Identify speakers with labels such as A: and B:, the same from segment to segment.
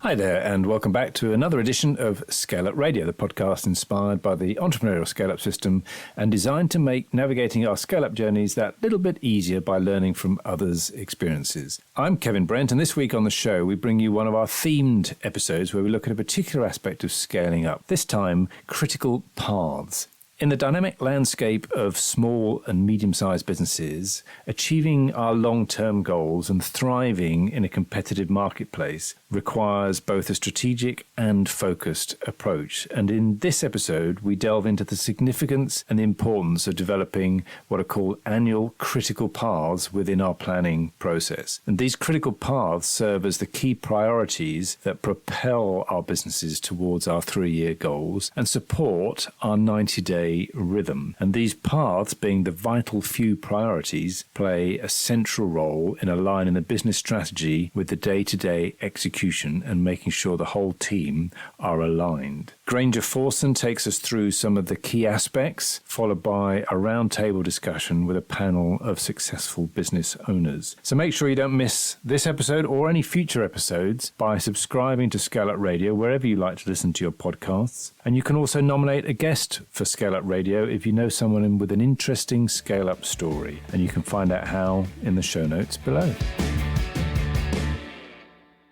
A: Hi there, and welcome back to another edition of ScaleUp Radio, the podcast inspired by the Entrepreneurial ScaleUp System and designed to make navigating our scale-up journeys that little bit easier by learning from others' experiences. I'm Kevin Brent, and this week on the show, we bring you one of our themed episodes where we look at a particular aspect of scaling up, this time critical paths. In the dynamic landscape of small and medium-sized businesses, achieving our long-term goals and thriving in a competitive marketplace requires both a strategic and focused approach. And in this episode, we delve into the significance and the importance of developing what are called annual critical paths within our planning process. And these critical paths serve as the key priorities that propel our businesses towards our 3-year goals and support our 90-day rhythm. And these paths, being the vital few priorities, play a central role in aligning the business strategy with the day-to-day execution and making sure the whole team are aligned. Granger Forson takes us through some of the key aspects, followed by a roundtable discussion with a panel of successful business owners. So make sure you don't miss this episode or any future episodes by subscribing to ScaleUp Radio wherever you like to listen to your podcasts. And you can also nominate a guest for ScaleUp Radio if you know someone with an interesting scale-up story. And you can find out how in the show notes below.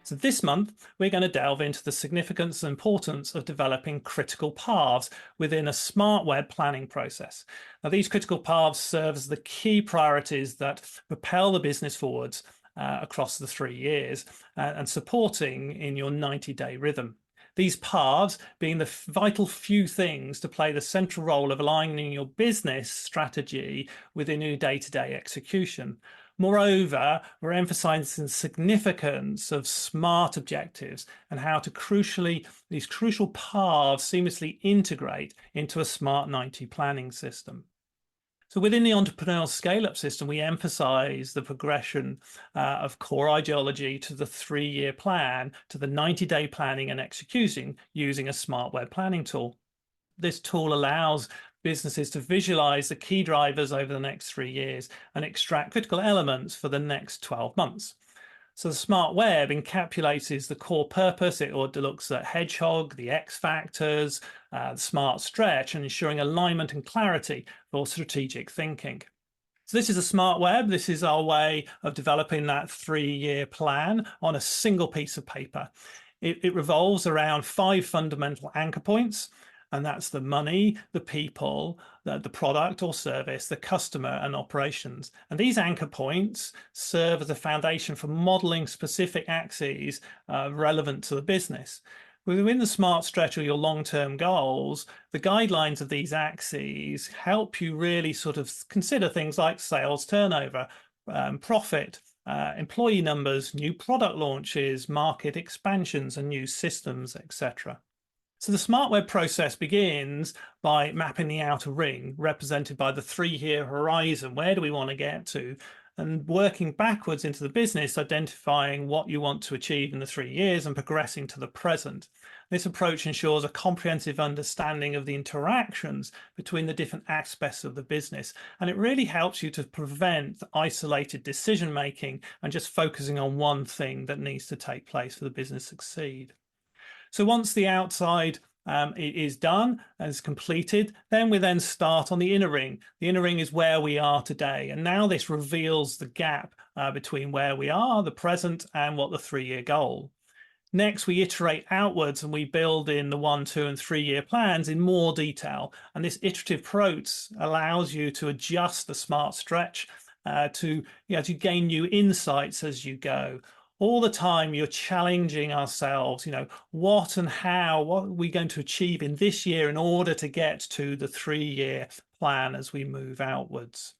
B: So this month, we're going to delve into the significance and importance of developing critical paths within a smart web planning process. Now, these critical paths serve as the key priorities that propel the business forwards across the 3 years and supporting in your 90-day rhythm. These paths being the vital few things to play the central role of aligning your business strategy within your day-to-day execution. Moreover, we're emphasizing the significance of smart objectives and how to these crucial paths seamlessly integrate into a smart 90 planning system. So within the Entrepreneurial ScaleUp System, we emphasize the progression of core ideology to the 3-year plan, to the 90-day planning and executing using a smart web planning tool. This tool allows businesses to visualize the key drivers over the next 3 years and extract critical elements for the next 12 months. So the smart web encapsulates the core purpose. It looks at Hedgehog, the X factors, the smart stretch, and ensuring alignment and clarity for strategic thinking. So this is a smart web. This is our way of developing that 3-year plan on a single piece of paper. It revolves around 5 fundamental anchor points. And that's the money, the people, the product or service, the customer and operations. And these anchor points serve as a foundation for modeling specific axes relevant to the business. Within the smart stretch or your long-term goals, the guidelines of these axes help you really sort of consider things like sales turnover, profit, employee numbers, new product launches, market expansions and new systems, etc. So the smart web process begins by mapping the outer ring represented by the 3-year horizon. Where do we want to get to? And working backwards into the business, identifying what you want to achieve in the 3 years and progressing to the present. This approach ensures a comprehensive understanding of the interactions between the different aspects of the business. And it really helps you to prevent isolated decision making and just focusing on one thing that needs to take place for the business to succeed. So once the outside is done and is completed, then we start on the inner ring. The inner ring is where we are today. And now this reveals the gap between where we are, the present, and what the 3-year goal. Next, we iterate outwards and we build in the 1, 2, and 3-year plans in more detail. And this iterative approach allows you to adjust the smart stretch to gain new insights as you go. All the time you're challenging ourselves, what and how, what are we going to achieve in this year in order to get to the 3-year plan as we move outwards.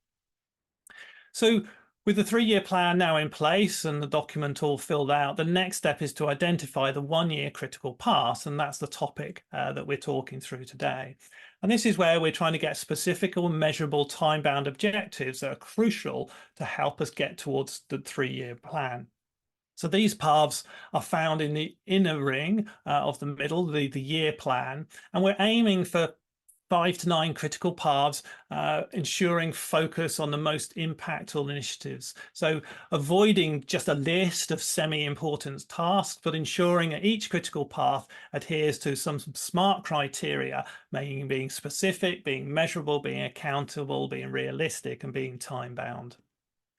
B: So with the 3-year plan now in place and the document all filled out, the next step is to identify the 1-year critical path, and that's the topic that we're talking through today. And this is where we're trying to get specific or measurable time-bound objectives that are crucial to help us get towards the 3-year plan. So these paths are found in the inner ring of the middle, the year plan, and we're aiming for 5 to 9 critical paths, ensuring focus on the most impactful initiatives. So avoiding just a list of semi-important tasks, but ensuring that each critical path adheres to some smart criteria, making being specific, being measurable, being accountable, being realistic, and being time-bound.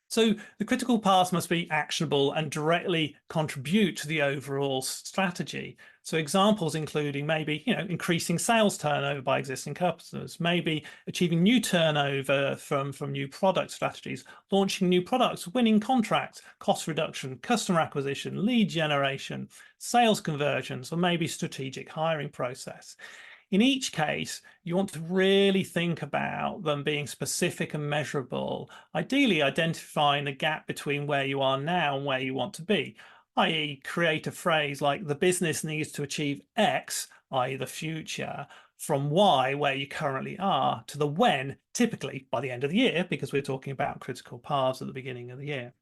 B: So the critical paths must be actionable and directly contribute to the overall strategy. So examples including maybe, increasing sales turnover by existing customers, maybe achieving new turnover from new product strategies, launching new products, winning contracts, cost reduction, customer acquisition, lead generation, sales conversions, or maybe strategic hiring process. In each case, you want to really think about them being specific and measurable, ideally identifying the gap between where you are now and where you want to be, i.e. create a phrase like the business needs to achieve X, i.e. the future, from Y, where you currently are, to the when, typically by the end of the year, because we're talking about critical paths at the beginning of the year.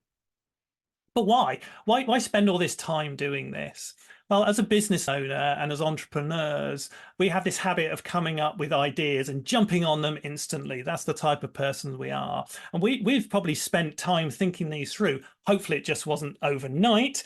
B: But why? Why spend all this time doing this? Well, as a business owner and as entrepreneurs, we have this habit of coming up with ideas and jumping on them instantly. That's the type of person we are. And we've probably spent time thinking these through. Hopefully it just wasn't overnight.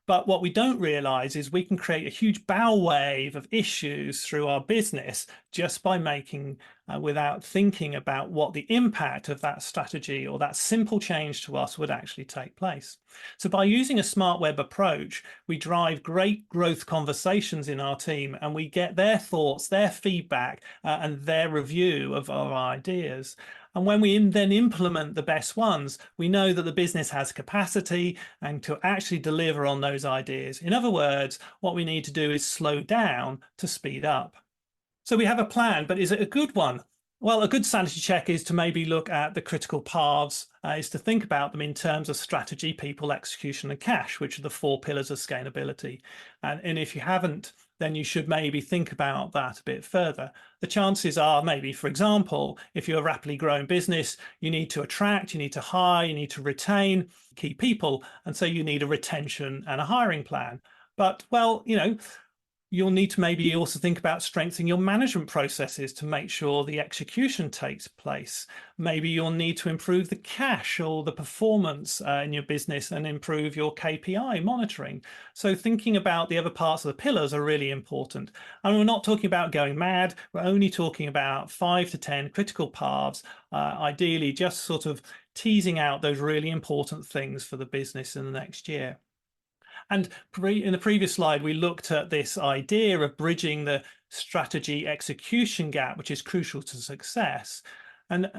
B: But what we don't realize is we can create a huge bow wave of issues through our business just by making, without thinking about what the impact of that strategy or that simple change to us would actually take place. So by using a smart web approach, we drive great growth conversations in our team, and we get their thoughts, their feedback, and their review of our ideas. And when we then implement the best ones, we know that the business has capacity and to actually deliver on those ideas. In other words, what we need to do is slow down to speed up. So we have a plan, but is it a good one? Well, a good sanity check is to maybe look at the critical paths, is to think about them in terms of strategy, people, execution, and cash, which are the 4 pillars of scalability. And if you haven't, then you should maybe think about that a bit further. The chances are maybe, for example, if you're a rapidly growing business, you need to attract, you need to hire, you need to retain key people. And so you need a retention and a hiring plan. But, well, you'll need to maybe also think about strengthening your management processes to make sure the execution takes place. Maybe you'll need to improve the cash or the performance in your business and improve your KPI monitoring. So thinking about the other parts of the pillars are really important. And we're not talking about going mad. We're only talking about 5 to 10 critical paths, ideally just sort of teasing out those really important things for the business in the next year. And in the previous slide, we looked at this idea of bridging the strategy execution gap, which is crucial to success. And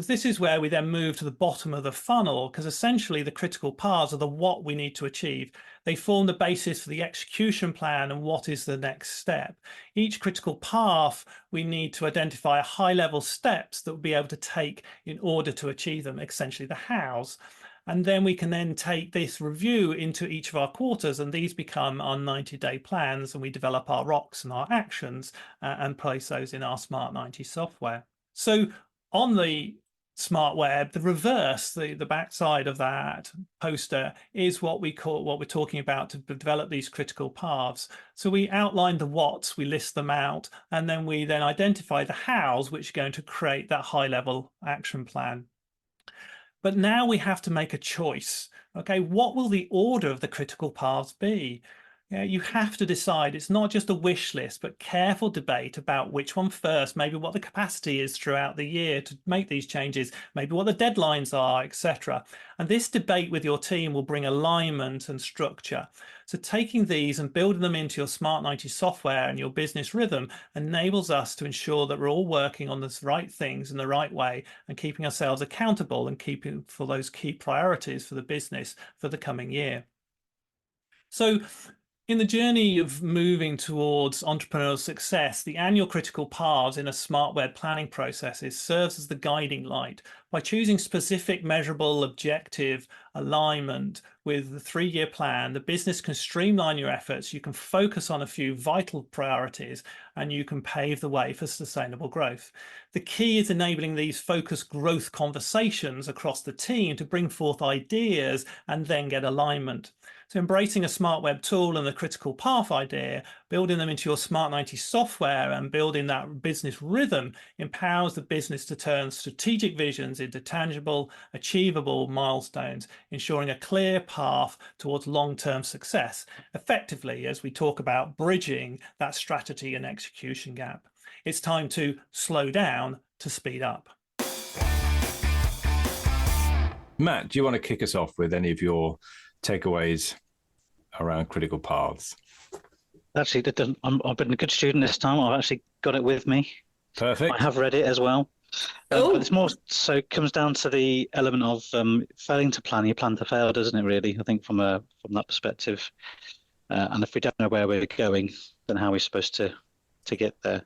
B: this is where we then move to the bottom of the funnel, because essentially the critical paths are the what we need to achieve. They form the basis for the execution plan and what is the next step. Each critical path, we need to identify high-level steps that we'll be able to take in order to achieve them, essentially the hows. And then we can then take this review into each of our quarters, and these become our 90-day plans, and we develop our rocks and our actions and place those in our Smart 90 software. So on the smart web, the reverse, the backside of that poster is what we're talking about to develop these critical paths. So we outline the whats, we list them out, and then we then identify the hows, which are going to create that high-level action plan. But now we have to make a choice. Okay, what will the order of the critical paths be? You have to decide. It's not just a wish list, but careful debate about which one first, maybe what the capacity is throughout the year to make these changes, maybe what the deadlines are, etc. And this debate with your team will bring alignment and structure. So taking these and building them into your Smart 90 software and your business rhythm enables us to ensure that we're all working on the right things in the right way and keeping ourselves accountable and keeping for those key priorities for the business for the coming year. So in the journey of moving towards entrepreneurial success, the annual critical paths in a smart web planning process serves as the guiding light. By choosing specific, measurable, objective alignment with the 3-year plan, the business can streamline your efforts, you can focus on a few vital priorities, and you can pave the way for sustainable growth. The key is enabling these focused growth conversations across the team to bring forth ideas and then get alignment. So embracing a smart web tool and the critical path idea, building them into your Smart 90 software and building that business rhythm empowers the business to turn strategic visions into tangible, achievable milestones, ensuring a clear path towards long-term success, effectively as we talk about bridging that strategy and execution gap. It's time to slow down to speed up.
A: Matt, do you want to kick us off with any of your takeaways around critical paths?
C: Actually, I've been a good student this time. I've actually got it with me.
A: Perfect.
C: I have read it as well. But it's more so it comes down to the element of failing to plan. You plan to fail, doesn't it? Really, I think from that perspective. And if we don't know where we're going, then how are we supposed to get there?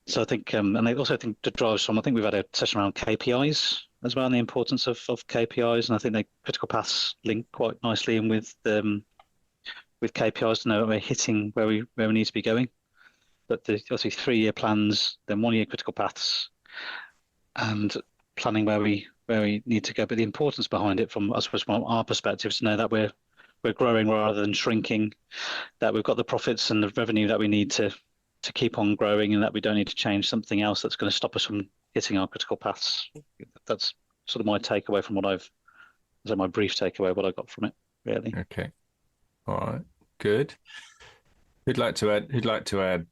C: So I think, and I also think to drive some. I think we've had a session around KPIs as well, and the importance of KPIs, and I think the critical paths link quite nicely in with KPIs to know that we're hitting where we need to be going. But the obviously 3-year plans, then 1-year critical paths, and planning where we need to go. But the importance behind it, from our perspective, is to know that we're growing rather than shrinking, that we've got the profits and the revenue that we need to keep on growing, and that we don't need to change something else that's going to stop us from hitting our critical paths. That's sort of my takeaway from my brief takeaway, what I got from it, really.
A: Okay. All right. Good. Who'd like to add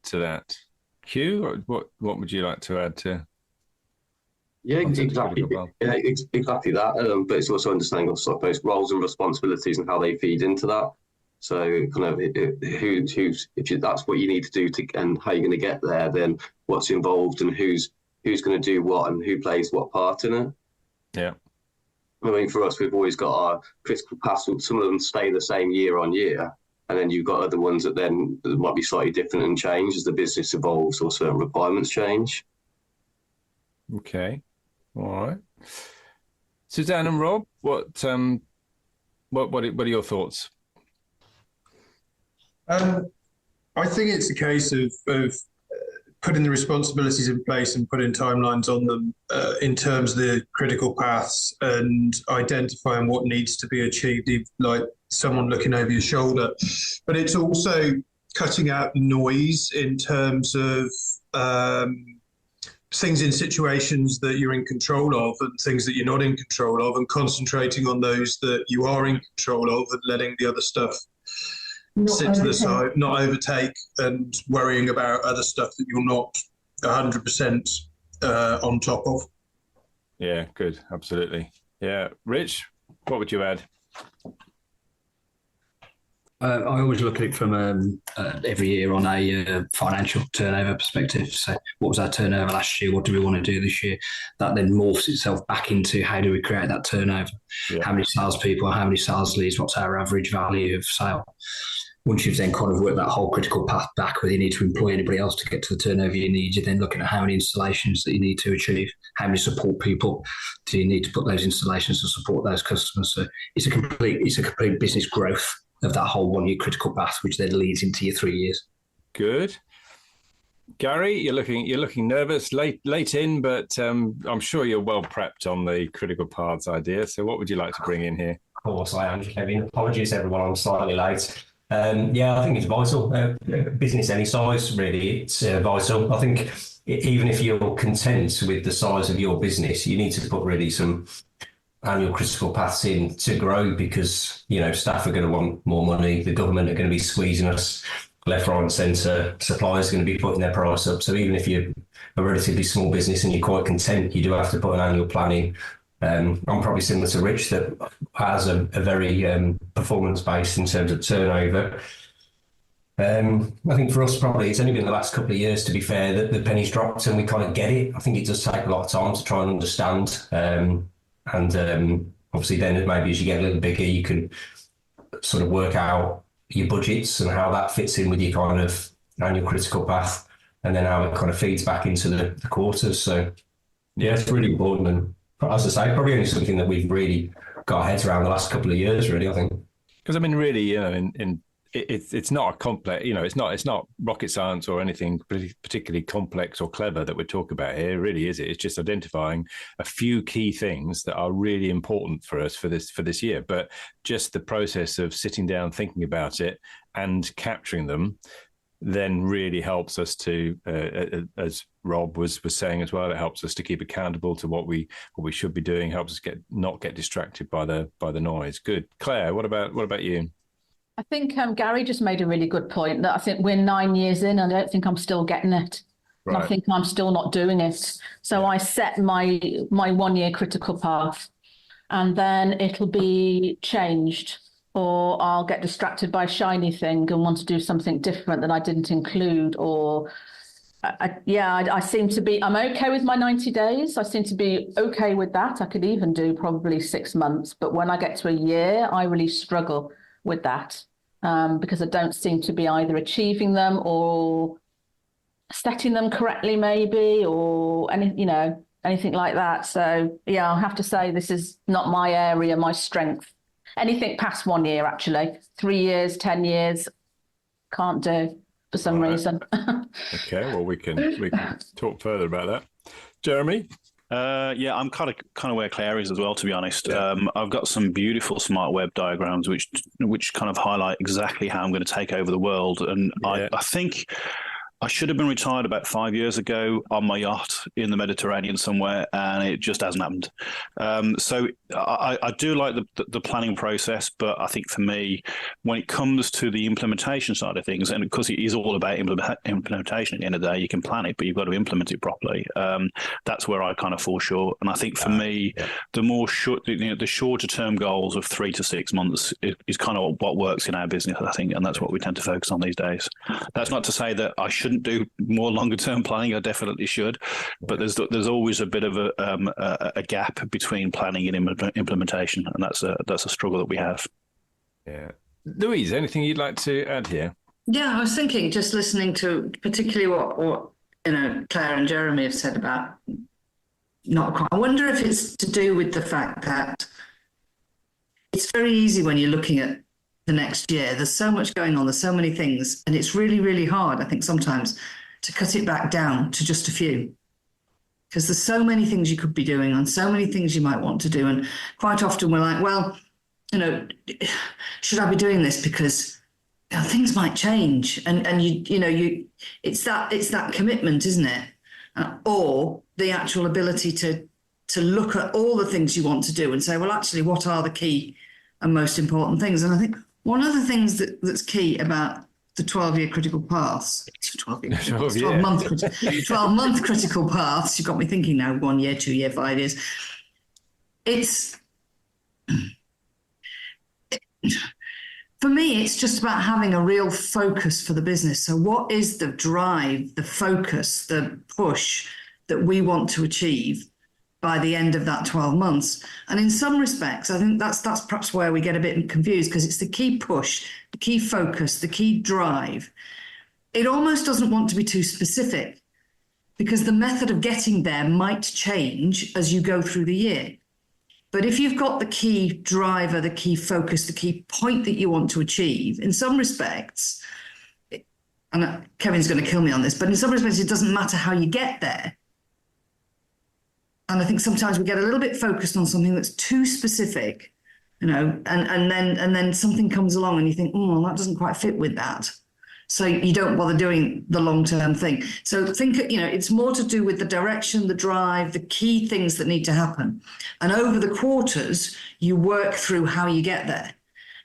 A: to that? Hugh, or what would you like to add to?
D: Yeah, exactly. Yeah, exactly that. But it's also understanding of sort of those roles and responsibilities and how they feed into that. So kind of if that's what you need to do and how you're going to get there, then what's involved and who's going to do what and who plays what part in it.
A: Yeah.
D: I mean, for us, we've always got our critical paths. Some of them stay the same year on year, and then you've got other ones that might be slightly different and change as the business evolves or certain requirements change.
A: Okay. All right. Suzanne and Rob, what are your thoughts?
E: I think it's a case of putting the responsibilities in place and putting timelines on them in terms of the critical paths, and identifying what needs to be achieved, like someone looking over your shoulder. But it's also cutting out noise in terms of things in situations that you're in control of and things that you're not in control of, and concentrating on those that you are in control of and letting the other stuff sit to the side, not overtake, and worrying about other stuff that you're not 100% on top of.
A: Yeah, good. Absolutely. Yeah. Rich, what would you add?
F: I always look at it from every year on a financial turnover perspective. So what was our turnover last year? What do we want to do this year? That then morphs itself back into how do we create that turnover? Yeah. How many salespeople, how many sales leads, what's our average value of sale? Once you've then kind of worked that whole critical path back where you need to employ anybody else to get to the turnover you need, you're then looking at how many installations that you need to achieve, how many support people do you need to put those installations to support those customers. So it's a complete business growth of that whole 1-year critical path, which then leads into your 3 years.
A: Good. Gary, you're looking nervous, late in, but I'm sure you're well prepped on the critical paths idea. So what would you like to bring in here?
G: Of course I am, Kevin. Apologies everyone, I'm slightly late. I think it's vital. Business any size, really, it's vital. I think even if you're content with the size of your business, you need to put really some annual critical paths in to grow, because staff are going to want more money, the government are going to be squeezing us left, right and centre, suppliers are going to be putting their price up. So even if you're a relatively small business and you're quite content, you do have to put an annual plan in. I'm probably similar to Rich, that has a very performance-based in terms of turnover. I think for us, probably it's only been the last couple of years, to be fair, that the pennies dropped and we kind of get it. I think it does take a lot of time to try and understand. Obviously then maybe as you get a little bigger, you can sort of work out your budgets and how that fits in with your kind of annual critical path, and then how it kind of feeds back into the quarters. So yeah, it's really important. And as I say, probably only something that we've really got our heads around the last couple of years, really, I think.
A: Because I mean, really, you know, it's not a complex, you know, it's not rocket science or anything particularly complex or clever that we're talking about here, really, is it? It's just identifying a few key things that are really important for us for this year. But just the process of sitting down, thinking about it, and capturing them, then really helps us to, as Rob was saying as well, it helps us to keep accountable to what we should be doing. Helps us not get distracted by the noise. Good, Claire. What about you?
H: I think Gary just made a really good point that I think we're 9 years in. And I don't think I'm still getting it. Right. And I think I'm still not doing it. So I set my 1 year critical path, and then it'll be changed, or I'll get distracted by a shiny thing and want to do something different that I didn't include. Or I seem to be, I'm okay with my 90 days. I seem to be okay with that. I could even do probably 6 months. But when I get to a year, I really struggle with that because I don't seem to be either achieving them or setting them correctly, maybe, or anything like that. So I'll have to say this is not my area, my strength. Anything past 1 year, actually, 3 years, 10 years, can't do for some reason.
A: Okay, well we can talk further about that. Jeremy.
I: I'm kind of where Claire is as well, to be honest. Yeah. I've got some beautiful smart web diagrams which kind of highlight exactly how I'm going to take over the world. And I think I should have been retired about 5 years ago on my yacht in the Mediterranean somewhere, and it just hasn't happened. So I do like the planning process, but I think for me, when it comes to the implementation side of things, and because it is all about implementation at the end of the day, you can plan it, but you've got to implement it properly. That's where I kind of fall short. And I think for me, the shorter term goals of 3 to 6 months is kind of what works in our business, I think, and that's what we tend to focus on these days. That's not to say that I shouldn't do more longer term planning. I definitely should, but there's always a bit of a gap between planning and implementation, and that's a struggle that we have.
A: Yeah, Louise, anything you'd like to add here?
J: Yeah, I was thinking, just listening to particularly what Claire and Jeremy have said about not quite. I wonder if it's to do with the fact that it's very easy when you're looking at the next year. There's so much going on. There's so many things. And it's really, really hard, I think, sometimes to cut it back down to just a few. Because there's so many things you could be doing and so many things you might want to do. And quite often we're like, well, should I be doing this? Because things might change. And it's that commitment, isn't it? Or the actual ability to look at all the things you want to do and say, well, actually, what are the key and most important things? And I think one of the things that's key about the 12-year critical paths, 12-month critical paths, you've got me thinking now, 1 year, 2 year, 5 years. For me, it's just about having a real focus for the business. So what is the drive, the focus, the push that we want to achieve by the end of that 12 months? And in some respects, I think that's perhaps where we get a bit confused, because it's the key push, the key focus, the key drive. It almost doesn't want to be too specific, because the method of getting there might change as you go through the year. But if you've got the key driver, the key focus, the key point that you want to achieve, in some respects, and Kevin's going to kill me on this, but in some respects, it doesn't matter how you get there. And I think sometimes we get a little bit focused on something that's too specific, and then something comes along and you think, oh, that doesn't quite fit with that. So you don't bother doing the long-term thing. So think, it's more to do with the direction, the drive, the key things that need to happen. And over the quarters, you work through how you get there.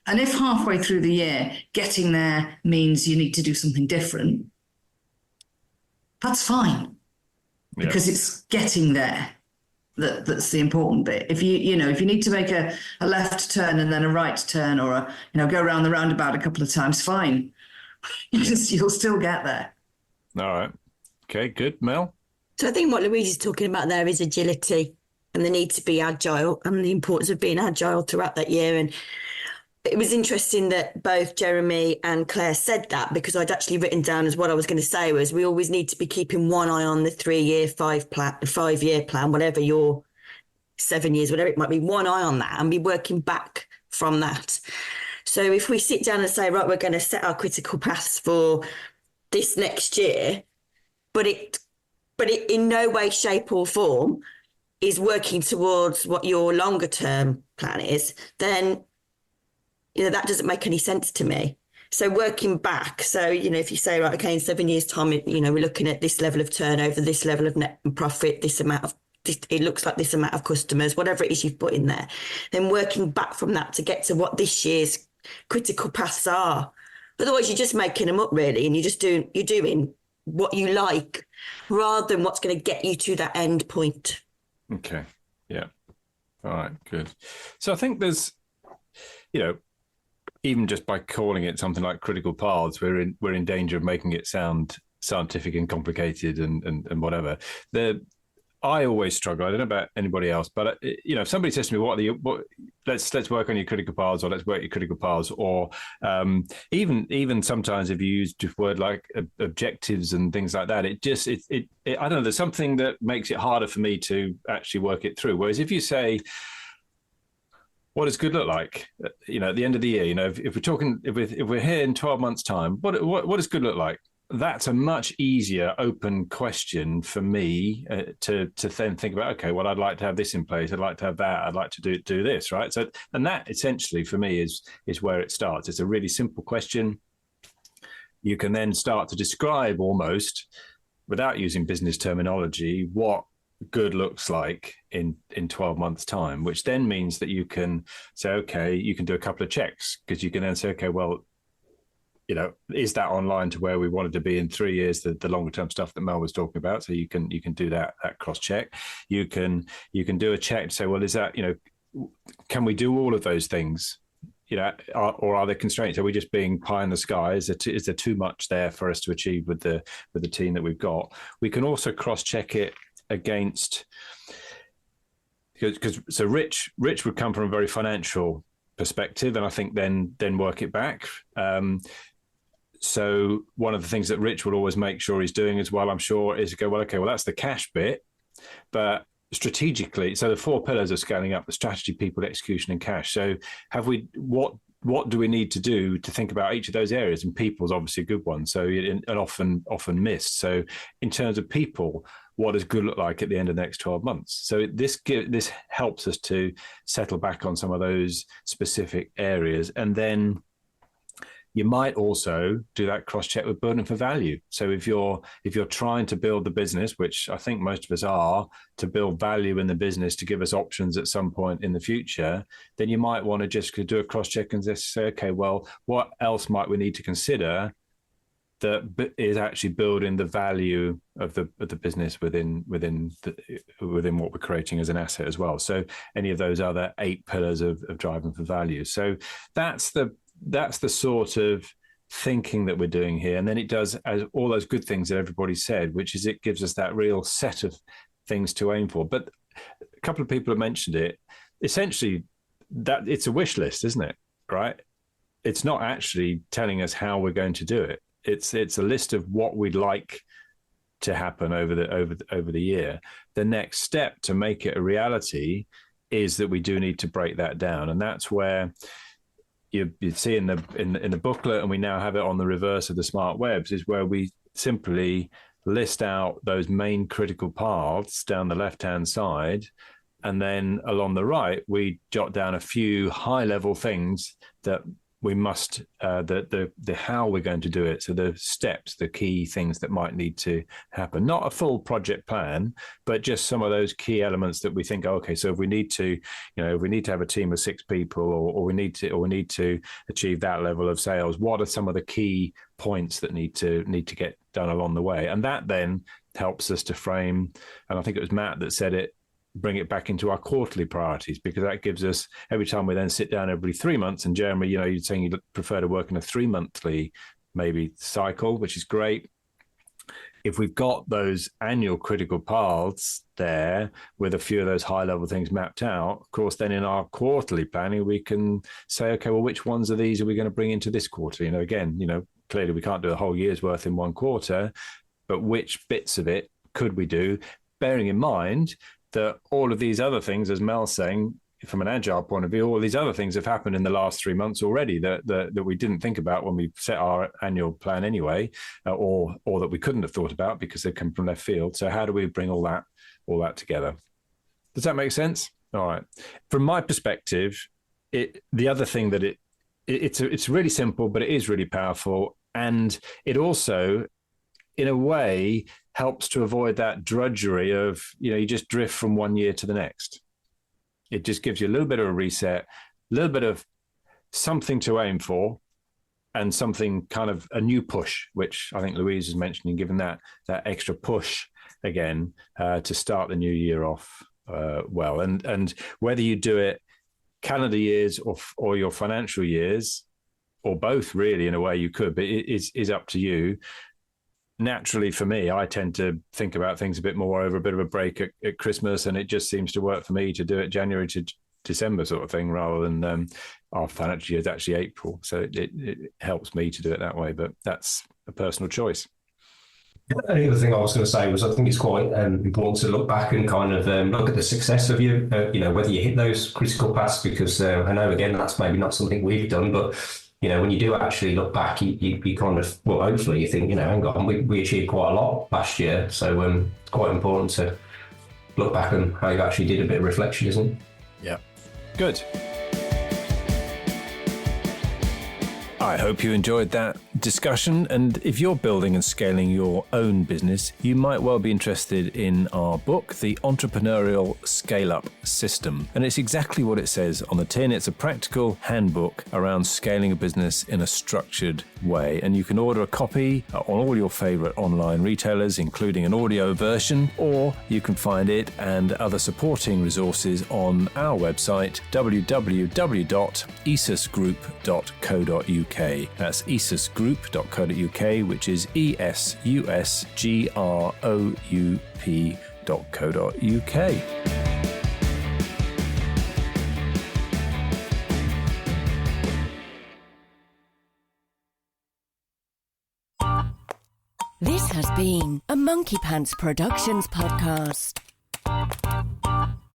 J: And if halfway through the year, getting there means you need to do something different, that's fine, because it's getting there that's the important bit. If you need to make a left turn and then a right turn, or go around the roundabout a couple of times, fine. You'll still get there.
A: All right. Okay, good. Mel?
K: So I think what Louise is talking about there is agility and the need to be agile and the importance of being agile throughout that year. And it was interesting that both Jeremy and Claire said that, because I'd actually written down as what I was going to say was we always need to be keeping one eye on the 3 year, 5 year plan, whatever your 7 years, whatever it might be, one eye on that and be working back from that. So if we sit down and say, right, we're going to set our critical paths for this next year, but it in no way, shape or form is working towards what your longer term plan is, then, that doesn't make any sense to me. So working back, so, if you say, right, okay, in 7 years' time, we're looking at this level of turnover, this level of net profit, it looks like this amount of customers, whatever it is you've put in there, then working back from that to get to what this year's critical paths are. Otherwise, you're just making them up, really, and you're doing what you like rather than what's going to get you to that end point.
A: Okay. Yeah. All right. Good. So I think there's, even just by calling it something like critical paths, we're in danger of making it sound scientific and complicated and whatever. I always struggle. I don't know about anybody else, but if somebody says to me, let's work on your critical paths, or let's work your critical paths, or even sometimes if you use just word like objectives and things like that, I don't know. There's something that makes it harder for me to actually work it through. Whereas if you say, what does good look like? At the end of the year, if we're here in 12 months' time, what does good look like? That's a much easier open question for me to then think about, okay, well, I'd like to have this in place. I'd like to have that. I'd like to do this, right? So, and that essentially for me is where it starts. It's a really simple question. You can then start to describe almost, without using business terminology, what good looks like in 12 months' time, which then means that you can say, okay, you can do a couple of checks, because you can then say, okay, well, is that online to where we wanted to be in 3 years, the longer term stuff that Mel was talking about? So you can do that cross check. You can do a check to say, well, is that, can we do all of those things? Or are there constraints? Are we just being pie in the sky? Is there too much there for us to achieve with the team that we've got? We can also cross check it against, because Rich would come from a very financial perspective, and I think then work it back. So one of the things that Rich will always make sure he's doing as well, I'm sure, is go, well, okay, well, that's the cash bit, but strategically, so the 4 pillars of scaling up: the strategy, people, execution, and cash. So what do we need to do to think about each of those areas? And people's obviously a good one, so and often missed. So in terms of people, what does good look like at the end of the next 12 months? So this helps us to settle back on some of those specific areas. And then you might also do that cross-check with burden for value. So if you're trying to build the business, which I think most of us are, to build value in the business to give us options at some point in the future, then you might want to just do a cross-check and just say, okay, well, what else might we need to consider that is actually building the value of the business within what we're creating as an asset as well. So any of those other 8 pillars of driving for value. So that's the sort of thinking that we're doing here. And then it does as all those good things that everybody said, which is it gives us that real set of things to aim for. But a couple of people have mentioned it. Essentially, that it's a wish list, isn't it? Right? It's not actually telling us how we're going to do it. It's a list of what we'd like to happen over the year. The next step to make it a reality is that we do need to break that down, and that's where you see in the booklet, and we now have it on the reverse of the smart webs, is where we simply list out those main critical paths down the left-hand side, and then along the right we jot down a few high-level things that we must, the how we're going to do it. So the steps, the key things that might need to happen, not a full project plan, but just some of those key elements that we think, okay, so if we need to have a team of 6 people, or we need to achieve that level of sales, what are some of the key points that need to get done along the way? And that then helps us to frame, and I think it was Matt that said it, bring it back into our quarterly priorities, because that gives us, every time we then sit down every 3 months, and Jeremy, you're saying you prefer to work in a 3-monthly maybe cycle, which is great. If we've got those annual critical paths there with a few of those high level things mapped out, of course, then in our quarterly planning, we can say, okay, well, which ones of these are we going to bring into this quarter? Again, clearly we can't do a whole year's worth in one quarter, but which bits of it could we do? Bearing in mind that all of these other things, as Mel's saying, from an agile point of view, all these other things have happened in the last 3 months already that we didn't think about when we set our annual plan anyway, or that we couldn't have thought about because they come from left field. So how do we bring all that together? Does that make sense? All right. From my perspective, the other thing that it's really simple, but it is really powerful, and it also, in a way, helps to avoid that drudgery of, you just drift from one year to the next. It just gives you a little bit of a reset, a little bit of something to aim for, and something kind of a new push, which I think Louise was mentioning, given that extra push again to start the new year off well. And whether you do it calendar years or your financial years, or both, really, in a way you could, but it is up to you. Naturally, for me, I tend to think about things a bit more over a bit of a break at Christmas, and it just seems to work for me to do it January to December sort of thing, rather than our financial year is actually April. So it helps me to do it that way, but that's a personal choice.
G: The other thing I was going to say was I think it's quite important to look back and kind of look at the success of you, whether you hit those critical paths, because I know, again, that's maybe not something we've done, but when you do actually look back, you kind of, well, hopefully you think, hang on, we achieved quite a lot last year. So it's quite important to look back on how you actually did, a bit of reflection, isn't it?
A: Yeah. Good. I hope you enjoyed that discussion, and if you're building and scaling your own business, you might well be interested in our book, The Entrepreneurial ScaleUp System. And it's exactly what it says on the tin. It's a practical handbook around scaling a business in a structured way. And you can order a copy on all your favorite online retailers, including an audio version, or you can find it and other supporting resources on our website, www.esusgroup.co.uk. That's esusgroup.co.uk, which is esusgroup.co.uk.
L: This has been a Monkey Pants Productions podcast.